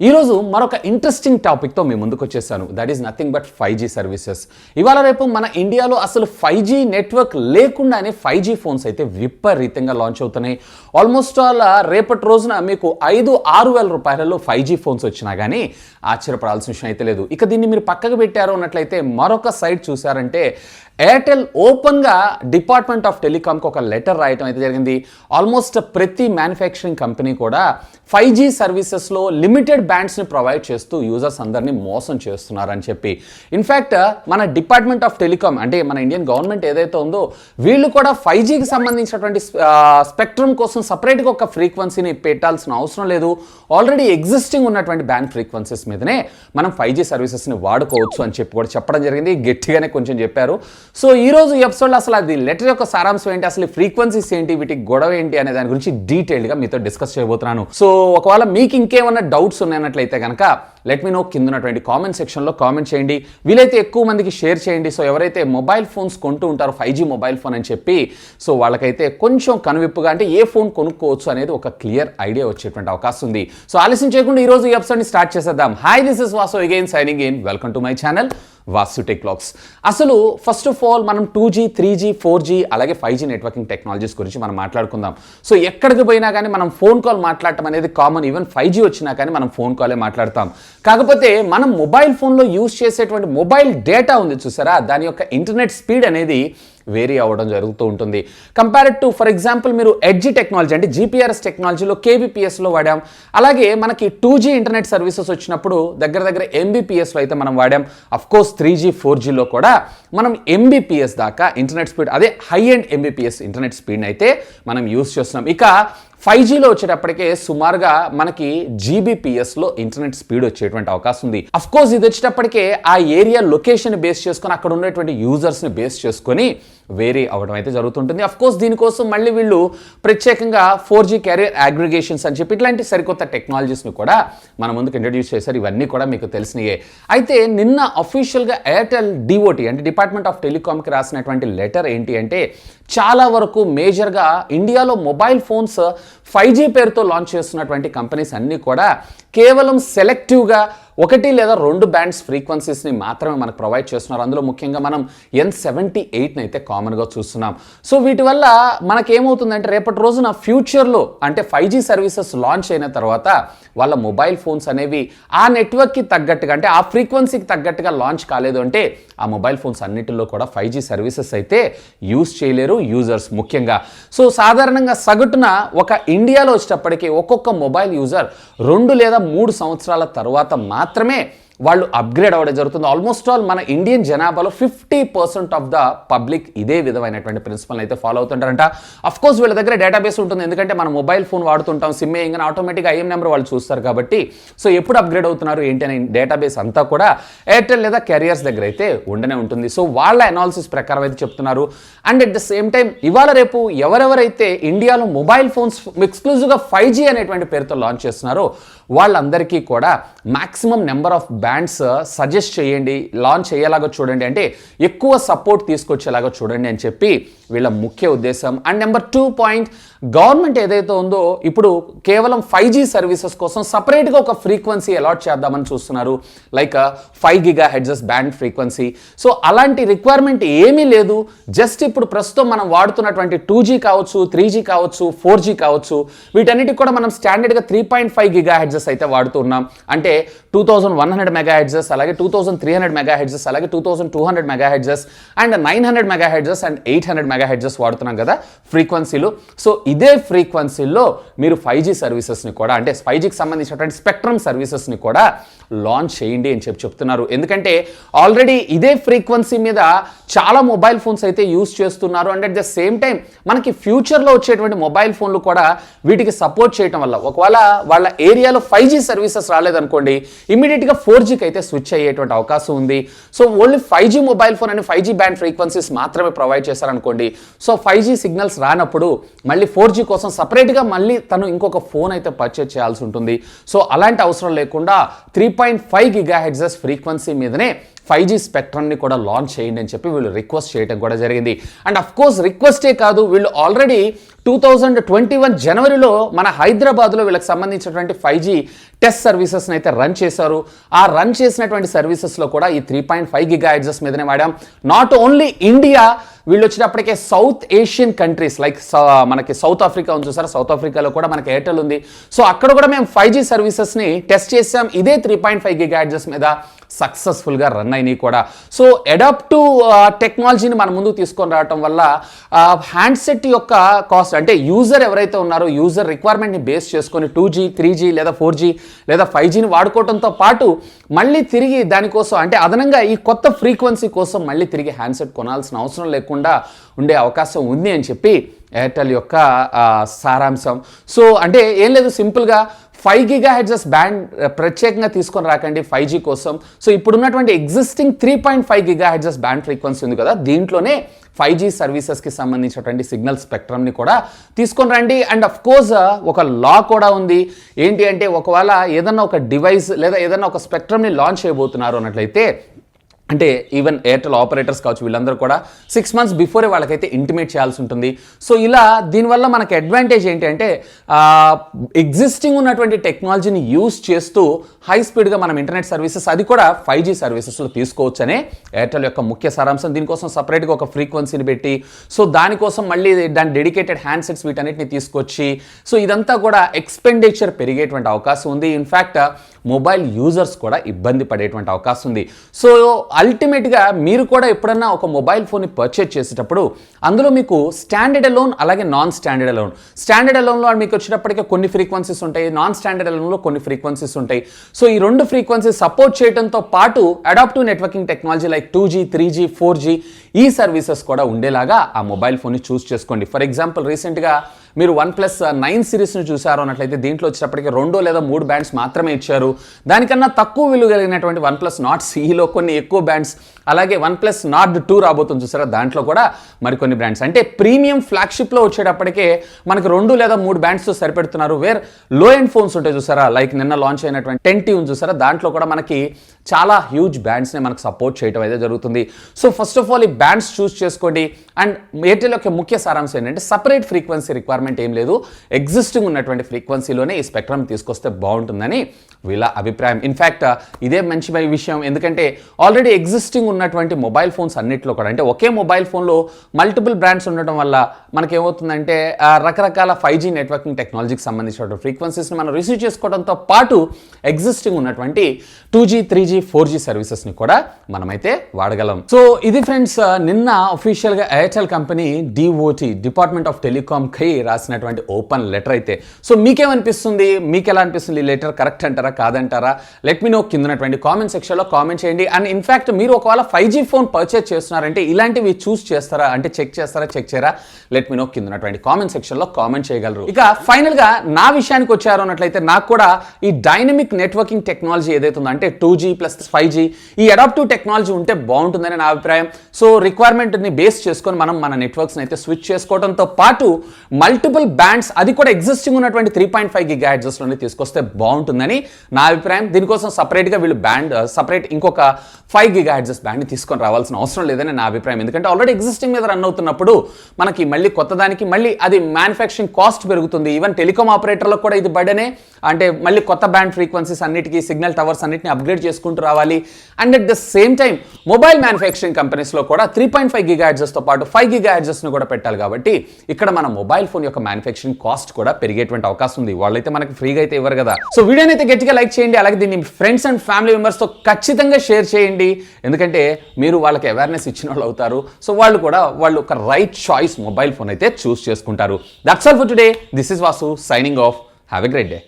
ఈరోజు మరొక ఇంట్రెస్టింగ్ టాపిక్తో మీ ముందుకు వచ్చేసాను. That is nothing but 5G services. ఇవాళ రేపు మన ఇండియాలో అసలు 5G నెట్వర్క్ లేకుండానే 5G ఫోన్స్ అయితే విపరీతంగా లాంచ్ అవుతున్నాయి. ఆల్మోస్ట్ రేపటి రోజున మీకు 5-6 వేల రూపాయలలో 5G ఫోన్స్ వచ్చినా కానీ ఆశ్చర్యపడాల్సిన విషయం అయితే లేదు. ఇక దీన్ని మీరు పక్కకు పెట్టారు అన్నట్లయితే మరొక సైట్ చూసారంటే ఎయిర్టెల్ ఓపెన్గా డిపార్ట్మెంట్ ఆఫ్ టెలికామ్కి ఒక లెటర్ రాయటం అయితే జరిగింది. ఆల్మోస్ట్ ప్రతి మ్యానుఫ్యాక్చరింగ్ కంపెనీ కూడా 5G సర్వీసెస్లో లిమిటెడ్ బ్యాండ్స్ని ప్రొవైడ్ చేస్తూ యూజర్స్ అందరినీ మోసం చేస్తున్నారని చెప్పి. ఇన్ఫ్యాక్ట్ మన డిపార్ట్మెంట్ ఆఫ్ టెలికామ్ అంటే మన ఇండియన్ గవర్నమెంట్ ఏదైతే ఉందో వీళ్ళు కూడా 5Gకి సంబంధించినటువంటి స్పెక్ట్రమ్ కోసం సపరేట్గా ఒక ఫ్రీక్వెన్సీని పెట్టాల్సిన అవసరం లేదు. ఆల్రెడీ ఎగ్జిస్టింగ్ ఉన్నటువంటి బ్యాండ్ ఫ్రీక్వెన్సీస్ మీదనే మనం 5G సర్వీసెస్ని వాడుకోవచ్చు అని చెప్పి కూడా చెప్పడం జరిగింది. గట్టిగానే కొంచెం చెప్పారు. సో ఈరోజు ఈ ఎపిసోడ్లో అసలు అది లెటర్ యొక్క సారాంశం ఏంటి, అసలు ఫ్రీక్వెన్సీస్ ఏంటి, వీటికి గొడవ ఏంటి అనే దాని గురించి డీటెయిల్గా మీతో డిస్కస్ చేయబోతున్నాను. సో ఒకవేళ మీకు ఇంకేమన్నా డౌట్స్ ఉన్నాయన్నట్లయితే కనుక లెట్ మీ నో, కింద ఉన్నటువంటి కామెంట్ సెక్షన్లో కామెంట్ చేయండి. వీలైతే ఎక్కువ మందికి షేర్ చేయండి. సో ఎవరైతే మొబైల్ ఫోన్స్ కొంటూ ఉంటారో 5G మొబైల్ ఫోన్ అని చెప్పి, సో వాళ్ళకైతే కొంచెం కనువిప్పుగా అంటే ఏ ఫోన్ కొనుక్కోవచ్చు అనేది ఒక క్లియర్ ఐడియా వచ్చేటువంటి అవకాశం ఉంది. సో ఆలస్యం చేయకుండా ఈరోజు ఈ ఎపిసోడ్ని స్టార్ట్ చేసేద్దాం. Hi, this is Vasu again signing in. Welcome to my channel Vasu tech blogs. అసలు ఫస్ట్ ఆఫ్ ఆల్ మనం 2G, 3G, 4G అలాగే 5G నెట్వర్కింగ్ టెక్నాలజీస్ గురించి మనం మాట్లాడుకుందాం. సో ఎక్కడికి పోయినా కానీ మనం ఫోన్ కాల్ మాట్లాడటం అనేది కామన్. ఈవెన్ 5G వచ్చినా కానీ మనం ఫోన్ కాలే మాట్లాడతాం. కాకపోతే మనం మొబైల్ ఫోన్లో యూజ్ చేసేటువంటి మొబైల్ డేటా ఉంది చూసారా, దాని యొక్క ఇంటర్నెట్ స్పీడ్ అనేది వేరీ అవ్వడం జరుగుతూ ఉంటుంది. కంపేర్డ్ టు ఫర్ ఎగ్జాంపుల్ మీరు ఎడ్జి టెక్నాలజీ అంటే GPRS టెక్నాలజీలో KBPSలో వాడాం. అలాగే మనకి 2G ఇంటర్నెట్ సర్వీసెస్ వచ్చినప్పుడు దగ్గర MBPSలో అయితే మనం వాడాం. అఫ్కోర్స్ 3G, 4Gలో కూడా మనం MBPS దాకా ఇంటర్నెట్ స్పీడ్, అదే హై అండ్ MBPS ఇంటర్నెట్ స్పీడ్ని అయితే మనం యూజ్ చేస్తున్నాం. ఇక 5Gలో వచ్చేటప్పటికే సుమారుగా మనకి GBPSలో ఇంటర్నెట్ స్పీడ్ వచ్చేటువంటి అవకాశం ఉంది. అఫ్కోర్స్ ఇది వచ్చేటప్పటికే ఆ ఏరియా లొకేషన్ బేస్ చేసుకొని అక్కడ ఉన్నటువంటి యూజర్స్ని బేస్ చేసుకొని వేరీ అవ్వడం అయితే జరుగుతుంటుంది. అఫ్కోర్స్ దీనికోసం మళ్ళీ వీళ్ళు ప్రత్యేకంగా 4G క్యారియర్ అగ్రిగేషన్స్ అని చెప్పి ఇట్లాంటి సరికొత్త టెక్నాలజీస్ని కూడా మన ముందుకు ఇంట్రడ్యూస్ చేశారు. ఇవన్నీ కూడా మీకు తెలిసినయే. అయితే నిన్న అఫీషియల్గా ఎయిర్టెల్ DOT అంటే డిపార్ట్మెంట్ ఆఫ్ టెలికామ్కి రాసినటువంటి లెటర్ ఏంటి అంటే, చాలా వరకు మేజర్గా ఇండియాలో మొబైల్ ఫోన్స్ 5G పేరుతో లాంచ్ చేస్తున్నటువంటి కంపెనీస్ అన్నీ కూడా కేవలం సెలెక్టివ్గా 1 లేదా 2 బ్యాండ్స్ ఫ్రీక్వెన్సీస్ని మాత్రమే మనకు ప్రొవైడ్ చేస్తున్నారు. అందులో ముఖ్యంగా మనం N78ని అయితే కామన్గా చూస్తున్నాం. సో వీటి వల్ల మనకేమవుతుందంటే రేపటి రోజున ఫ్యూచర్లో అంటే 5G సర్వీసెస్ లాంచ్ అయిన తర్వాత వాళ్ళ మొబైల్ ఫోన్స్ అనేవి ఆ నెట్వర్క్కి తగ్గట్టుగా అంటే ఆ ఫ్రీక్వెన్సీకి తగ్గట్టుగా లాంచ్ కాలేదు అంటే ఆ మొబైల్ ఫోన్స్ అన్నిటిలో కూడా 5G సర్వీసెస్ అయితే యూజ్ చేయలేరు యూజర్స్ ముఖ్యంగా. సో సాధారణంగా సగటున ఒక ఇండియాలో వచ్చేటప్పటికీ ఒక్కొక్క మొబైల్ యూజర్ 2 లేదా 3 సంవత్సరాల తర్వాత మాత్రమే వాళ్ళు అప్గ్రేడ్ అవ్వడం జరుగుతుంది. ఆల్మోస్ట్ ఆల్ మన ఇండియన్ జనాభాలో 50% ఆఫ్ ద పబ్లిక్ ఇదే విధమైనటువంటి ప్రిన్సిపల్ అయితే ఫాలో అవుతుంటారంట. అఫ్కోర్స్ వీళ్ళ దగ్గర డేటాబేస్ ఉంటుంది, ఎందుకంటే మనం మొబైల్ ఫోన్ వాడుతుంటాం, సిమ్ వేయగానే ఆటోమేటిక్గా IM నెంబర్ వాళ్ళు చూస్తారు కాబట్టి. సో ఎప్పుడు అప్గ్రేడ్ అవుతున్నారు ఏంటి అనే డేటాబేస్ అంతా కూడా ఎయిర్టెల్ లేదా కెరియర్స్ దగ్గర అయితే ఉండనే ఉంటుంది. సో వాళ్ళ అనాలిసిస్ ప్రకారం అయితే చెప్తున్నారు. And at the same time ఇవాళ రేపు ఎవరెవరైతే ఇండియాలో మొబైల్ ఫోన్స్ ఎక్స్క్లూజివ్గా 5G అనేటువంటి పేరుతో లాంచ్ చేస్తున్నారో వాళ్ళందరికీ కూడా maximum number of wands suggest చేయండి, లాంచ్ అయ్యేలాగా చూడండి, అంటే ఎక్కువ సపోర్ట్ తీసుకొచ్చేలాగా చూడండి అని చెప్పి వీళ్ళ ముఖ్య ఉద్దేశం. అండ్ నెంబర్ 2 పాయింట్, గవర్నమెంట్ ఏదైతే ఉందో ఇప్పుడు కేవలం 5G సర్వీసెస్ కోసం సపరేట్గా ఒక ఫ్రీక్వెన్సీ అలాట్ చేద్దామని చూస్తున్నారు, like 5 GHz band frequency. So అలాంటి రిక్వైర్మెంట్ ఏమీ లేదు. జస్ట్ ఇప్పుడు ప్రస్తుతం మనం వాడుతున్నటువంటి 2G కావచ్చు, 3G కావచ్చు, 4G కావచ్చు, వీటన్నిటికి కూడా మనం స్టాండర్డ్గా 3.5 GHz అయితే వాడుతున్నాం. అంటే 2100 MHz, అలాగే 2300 MHz, అలాగే 2200 MHz and 900 MHz and 800 MHz వాడుతున్నాం కదా ఫ్రీక్వెన్సీలు. సో ఇదే ఫ్రీక్వెన్సీల్లో మీరు 5G సర్వీసెస్ని కూడా అంటే 5Gకి సంబంధించినటువంటి స్పెక్ట్రమ్ సర్వీసెస్ని కూడా లాంచ్ చేయండి అని చెప్తున్నారు. ఎందుకంటే ఆల్రెడీ ఇదే ఫ్రీక్వెన్సీ మీద చాలా మొబైల్ ఫోన్స్ అయితే యూజ్ చేస్తున్నారు. And at the same time మనకి ఫ్యూచర్లో వచ్చేటువంటి మొబైల్ ఫోన్లు కూడా వీటికి సపోర్ట్ చేయడం వల్ల ఒకవేళ వాళ్ళ ఏరియాలో 5G సర్వీసెస్ రాలేదనుకోండి, ఇమీడియట్గా 4Gకి అయితే స్విచ్ అయ్యేటువంటి అవకాశం ఉంది. So only 5G mobile phone అని 5G బ్యాండ్ ఫ్రీక్వెన్సీస్ మాత్రమే ప్రొవైడ్ చేశారనుకోండి, సో 5G సిగ్నల్స్ రానప్పుడు మళ్ళీ 4G కోసం సపరేట్గా మళ్ళీ తను ఇంకొక ఫోన్ అయితే పర్చేజ్ చేయాల్సి ఉంటుంది. సో అలాంటి అవసరం లేకుండా 3.5 GHz ఫ్రీక్వెన్సీ మీదనే 5G స్పెక్ట్రమ్ని కూడా లాంచ్ చేయండి అని చెప్పి వీళ్ళు రిక్వెస్ట్ చేయడం కూడా జరిగింది. అండ్ అఫ్ కోర్స్ రిక్వెస్టే కాదు, వీళ్ళు ఆల్రెడీ 2021 జనవరిలో మన హైదరాబాద్లో వీళ్ళకి సంబంధించినటువంటి 5G టెస్ట్ సర్వీసెస్ని అయితే రన్ చేశారు. ఆ రన్ చేసినటువంటి సర్వీసెస్లో కూడా ఈ 3.5 GHz మీదనే వాడాం. నాట్ ఓన్లీ ఇండియా, వీళ్ళు వచ్చేటప్పటికే సౌత్ ఏషియన్ కంట్రీస్ లైక్ మనకి సౌత్ ఆఫ్రికా ఉంది చూసారా, సౌత్ ఆఫ్రికాలో కూడా మనకి ఎయిర్టెల్ ఉంది. సో అక్కడ కూడా మేము 5G సర్వీసెస్ని టెస్ట్ చేసాం ఇదే 3.5 GHz మీద, సక్సెస్ఫుల్గా రన్ అయినాయి కూడా. సో అడాప్టివ్ టెక్నాలజీని మన ముందుకు తీసుకొని రావటం వల్ల హ్యాండ్సెట్ యొక్క కాస్ట్ అంటే యూజర్ ఎవరైతే ఉన్నారో యూజర్ రిక్వైర్మెంట్ని బేస్ చేసుకొని 2G 3G లేదా 4G లేదా 5Gని వాడుకోవడంతో పాటు మళ్ళీ తిరిగి దానికోసం అంటే అదనంగా ఈ కొత్త ఫ్రీక్వెన్సీ కోసం మళ్ళీ తిరిగి హ్యాండ్సెట్ కొనాల్సిన అవసరం లేకుండా ఉండే అవకాశం ఉంది అని చెప్పి ఎయిర్టెల్ యొక్క సారాంశం. సో అంటే ఏం లేదు, సింపుల్గా 5 GHz బ్యాండ్ ప్రత్యేకంగా తీసుకొని రాకండి 5G కోసం. సో ఇప్పుడున్నటువంటి ఎగ్జిస్టింగ్ 3.5 GHz బ్యాండ్ ఫ్రీక్వెన్సీ ఉంది కదా, దీంట్లోనే 5G సర్వీసెస్కి సంబంధించినటువంటి సిగ్నల్ స్పెక్ట్రమ్ని కూడా తీసుకొని రండి. అండ్ అఫ్ కోర్స్ ఒక లా కూడా ఉంది. ఏంటి అంటే ఒకవేళ ఏదన్నా ఒక డివైస్ లేదా ఏదన్నా ఒక స్పెక్ట్రమ్ని లాంచ్ చేయబోతున్నారు అన్నట్లయితే, అంటే ఈవెన్ ఎయిర్టెల్ ఆపరేటర్స్ కావచ్చు, వీళ్ళందరూ కూడా 6 months బిఫోరే వాళ్ళకైతే ఇంటిమేట్ చేయాల్సి ఉంటుంది. సో ఇలా దీనివల్ల మనకి అడ్వాంటేజ్ ఏంటి అంటే ఎగ్జిస్టింగ్ ఉన్నటువంటి టెక్నాలజీని యూస్ చేస్తూ హై స్పీడ్గా మనం ఇంటర్నెట్ సర్వీసెస్ అది కూడా 5G సర్వీసెస్లో తీసుకోవచ్చనే ఎయిర్టెల్ యొక్క ముఖ్య సారాంశం. దీనికోసం సపరేట్గా ఒక ఫ్రీక్వెన్సీని పెట్టి, సో దానికోసం మళ్ళీ దాని డెడికేటెడ్ హ్యాండ్సెట్స్ వీటన్నిటిని తీసుకొచ్చి, సో ఇదంతా కూడా ఎక్స్పెండిచర్ పెరిగేటువంటి అవకాశం ఉంది. ఇన్ఫ్యాక్ట్ మొబైల్ యూజర్స్ కూడా ఇబ్బంది పడేటువంటి అవకాశం ఉంది. సో అల్టిమేట్గా మీరు కూడా ఎప్పుడన్నా ఒక మొబైల్ ఫోన్ని పర్చేజ్ చేసేటప్పుడు అందులో మీకు స్టాండర్డ్ అలోన్ అలాగే నాన్ స్టాండర్డ్ అలోన్, స్టాండర్డ్ అలోన్లో మీకు వచ్చేటప్పటికే కొన్ని ఫ్రీక్వెన్సీస్ ఉంటాయి, నాన్ స్టాండర్డ్ అలోన్లో కొన్ని ఫ్రీక్వెన్సీస్ ఉంటాయి. సో ఈ రెండు ఫ్రీక్వెన్సీస్ సపోర్ట్ చేయడంతో పాటు adaptive networking technology like 2G 3G 4G ఈ సర్వీసెస్ కూడా ఉండేలాగా ఆ మొబైల్ ఫోన్ని చూస్ చేసుకోండి. ఫర్ ఎగ్జాంపుల్ రీసెంట్గా మీరు OnePlus 9 సిరీస్ని చూసారు అన్నట్లయితే దీంట్లో వచ్చేటప్పటికి 2 లేదా 3 బ్యాండ్స్ మాత్రమే ఇచ్చారు. దానికన్నా తక్కువ విలువ కలిగినటువంటి OnePlus Nord CEలో కొన్ని ఎక్కువ బ్యాండ్స్, అలాగే OnePlus Nord 2 రాబోతుంది చూసారా, దాంట్లో కూడా మరికొన్ని బ్రాండ్స్. అంటే ప్రీమియం ఫ్లాగ్షిప్లో వచ్చేటప్పటికే మనకి 2 లేదా 3 బ్యాండ్స్తో సరిపెడుతున్నారు. వేర్ లో ఎండ్ ఫోన్స్ ఉంటాయి చూసారా, లైక్ నిన్న లాంచ్ అయినటువంటి 10T ఉంది చూసారా, దాంట్లో కూడా మనకి చాలా హ్యూజ్ బ్యాండ్స్ని మనకు సపోర్ట్ చేయడం అయితే జరుగుతుంది. సో ఫస్ట్ ఆఫ్ ఆల్ ఈ బ్యాండ్స్ చూస్ చేసుకోండి. అండ్ ఎయిర్టెల్ యొక్క ముఖ్య సారాంశం ఏంటంటే సపరేట్ ఫ్రీక్వెన్సీ రిక్వైర్మెంట్ ఏం లేదు, ఎగ్జిస్టింగ్ ఉన్నటువంటి ఫ్రీక్వెన్సీలోనే ఈ స్పెక్ట్రమ్ తీసుకొస్తే బాగుంటుందని వీళ్ళ అభిప్రాయం. ఇన్ఫ్యాక్ట్ ఇదే మంచి విషయం, ఎందుకంటే ఆల్రెడీ ఎగ్జిస్టింగ్ ఉన్నటువంటి మొబైల్ ఫోన్స్ అన్నింటిలో కూడా అంటే ఒకే మొబైల్ ఫోన్లో మల్టిపుల్ బ్రాండ్స్ ఉండటం వల్ల మనకేమవుతుందంటే రకరకాల 5G నెట్వర్కింగ్ టెక్నాలజీకి సంబంధించిన ఫ్రీక్వెన్సీస్ని మనం రిసీవ్ చేసుకోవడంతో పాటు ఎగ్జిస్టింగ్ ఉన్నటువంటి 2G 3G 4G సర్వీసెస్ని కూడా మనమైతే వాడగలం. సో ఇది ఫ్రెండ్స్ నిన్న అఫీషియల్గా Airtel company DOT department of టెలికాంకి రాసినటువంటి ఓపెన్ లెటర్ అయితే. సో మీకేమనిపిస్తుంది, మీకు ఎలా అనిపిస్తుంది ఈ లెటర్, కరెక్ట్ అంటారా కాదంటారా? లెట్ మీ నో కిందనటువంటి కామెంట్ సెక్షన్లో కామెంట్ చేయండి. అండ్ ఇన్ఫ్యాక్ట్ మీరు ఒకవేళ 5G ఫోన్ పర్చేజ్ చేస్తున్నారంటే ఇలాంటివి చూస్ చేస్తారా, అంటే చెక్ చేస్తారా, చెక్ చేయరా? లెట్ మీ నో కిందనటువంటి కామెంట్ సెక్షన్లో కామెంట్ చేయగలరు. ఇక ఫైనల్గా నా విషయానికి వచ్చారు అన్నట్లయితే నాకు కూడా ఈ డైనమిక్ నెట్వర్కింగ్ టెక్నాలజీ ఏదైతే ఉందో అంటే 2G ప్లస్ 5G ఈ అడాప్టివ్ టెక్నాలజీ ఉంటే బాగుంటుందని నా అభిప్రాయం. సో రిక్వైర్మెంట్ని బేస్ చేసుకొని మనం మన నెట్వర్క్స్ని అయితే స్విచ్ చేసుకోవడంతో పాటు మల్టిపుల్ బ్యాండ్స్ అది కూడా ఎగ్జిస్టింగ్ ఉన్నటువంటి 3.5 GHzలోనే తీసుకొస్తే బాగుంటుందని నా అభిప్రాయం. దీనికోసం సపరేట్గా వీళ్ళు సపరేట్ ఇంకొక 5 GHz బ్యాండ్ని తీసుకొని రావాల్సిన అవసరం లేదని నా అభిప్రాయం. ఎందుకంటే ఆల్రెడీ ఎగ్జిస్టింగ్ మీద రన్ అవుతున్నప్పుడు మనకి మళ్ళీ కొత్తదానికి మళ్ళీ అది మ్యానుఫ్యాక్చరింగ్ కాస్ట్ పెరుగుతుంది. ఈవెన్ టెలికాం ఆపరేటర్లకు కూడా ఇది బర్డెనే, అంటే మళ్ళీ కొత్త బ్యాండ్ ఫ్రీక్వెన్సీస్ అన్నిటికీ సిగ్నల్ టవర్స్ అన్నిటిని అప్గ్రేడ్ చేసుకుంటూ రావాలి. And at the same time mobile manufacturing కంపెనీస్లో కూడా 3.5 GHzతో పాటు 5 GHzను కూడా పెట్టాలి. కాబట్టి ఇక్కడ మన మొబైల్ ఫోన్ యొక్క మ్యానుఫ్యాక్చరింగ్ కాస్ట్ కూడా పెరిగేటువంటి అవకాశం ఉంది. వాళ్ళైతే మనకి ఫ్రీగా అయితే ఇవ్వరు కదా. సో వీడియోని అయితే గట్టిగా లైక్ చేయండి, అలాగే దీన్ని ఫ్రెండ్స్ అండ్ ఫ్యామిలీ మెంబర్స్తో ఖచ్చితంగా షేర్ చేయండి. ఎందుకంటే మీరు వాళ్ళకి అవేర్నెస్ ఇచ్చిన వాళ్ళు అవుతారు. సో వాళ్ళు ఒక రైట్ చాయిస్ మొబైల్ ఫోన్ అయితే చూస్ చేసుకుంటారు. That's all for today. This is Vasu signing off. Have a great day.